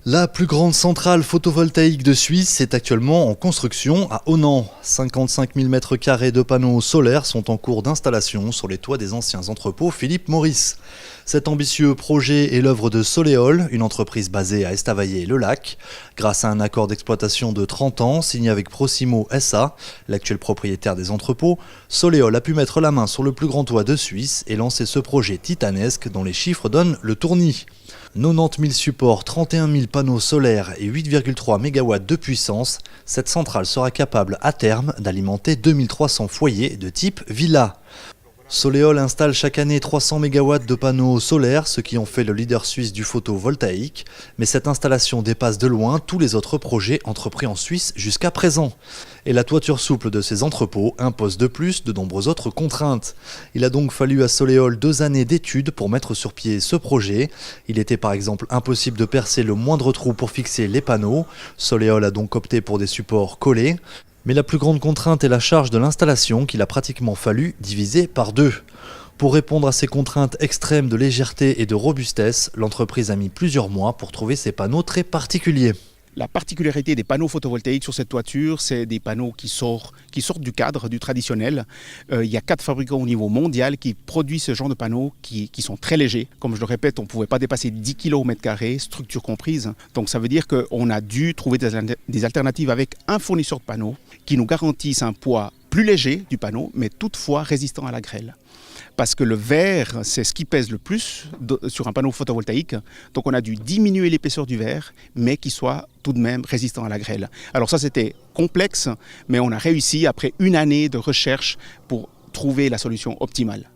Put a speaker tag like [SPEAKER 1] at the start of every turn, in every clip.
[SPEAKER 1] La plus grande centrale photovoltaïque de Suisse est actuellement en construction à Honan. 55 000 m² de panneaux solaires sont en cours d'installation sur les toits des anciens entrepôts Philippe Morris. Cet ambitieux projet est l'œuvre de Soleol, une entreprise basée à Estavayer-le-Lac. Grâce à un accord d'exploitation de 30 ans signé avec Proximo SA, l'actuel propriétaire des entrepôts, Soleol a pu mettre la main sur le plus grand toit de Suisse et lancer ce projet titanesque dont les chiffres donnent le tournis. 90 000 supports, 31 000 panneaux solaires et 8,3 MW de puissance, cette centrale sera capable à terme d'alimenter 2300 foyers de type villa. Soleol installe chaque année 300 MW de panneaux solaires, ce qui en fait le leader suisse du photovoltaïque. Mais cette installation dépasse de loin tous les autres projets entrepris en Suisse jusqu'à présent. Et la toiture souple de ces entrepôts impose de plus de nombreuses autres contraintes. Il a donc fallu à Soleol 2 années d'études pour mettre sur pied ce projet. Il était par exemple impossible de percer le moindre trou pour fixer les panneaux. Soleol a donc opté pour des supports collés. Mais la plus grande contrainte est la charge de l'installation qu'il a pratiquement fallu diviser par 2. Pour répondre à ces contraintes extrêmes de légèreté et de robustesse, l'entreprise a mis plusieurs mois pour trouver ces panneaux très particuliers.
[SPEAKER 2] La particularité des panneaux photovoltaïques sur cette toiture, c'est des panneaux qui sortent du cadre, du traditionnel. Il y a 4 fabricants au niveau mondial qui produisent ce genre de panneaux qui sont très légers. Comme je le répète, on ne pouvait pas dépasser 10 kg au mètre carré, structure comprise. Donc ça veut dire qu'on a dû trouver des alternatives avec un fournisseur de panneaux qui nous garantissent un poids plus léger du panneau, mais toutefois résistant à la grêle. Parce que le verre, c'est ce qui pèse le plus sur un panneau photovoltaïque. Donc on a dû diminuer l'épaisseur du verre, mais qu'il soit tout de même résistant à la grêle. Alors ça, c'était complexe, mais on a réussi après une année de recherche pour trouver la solution optimale.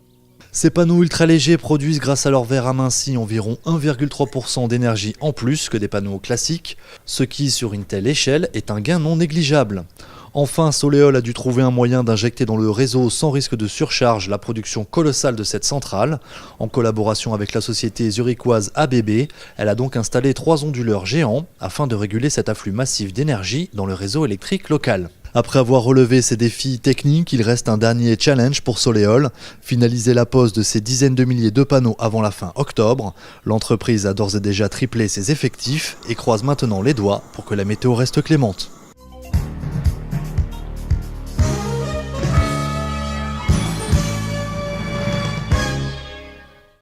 [SPEAKER 1] Ces panneaux ultra légers produisent grâce à leur verre aminci environ 1,3% d'énergie en plus que des panneaux classiques, ce qui, sur une telle échelle, est un gain non négligeable. Enfin, Soleol a dû trouver un moyen d'injecter dans le réseau sans risque de surcharge la production colossale de cette centrale. En collaboration avec la société zurichoise ABB, elle a donc installé 3 onduleurs géants afin de réguler cet afflux massif d'énergie dans le réseau électrique local. Après avoir relevé ces défis techniques, il reste un dernier challenge pour Soleol, finaliser la pose de ces dizaines de milliers de panneaux avant la fin octobre. L'entreprise a d'ores et déjà triplé ses effectifs et croise maintenant les doigts pour que la météo reste clémente.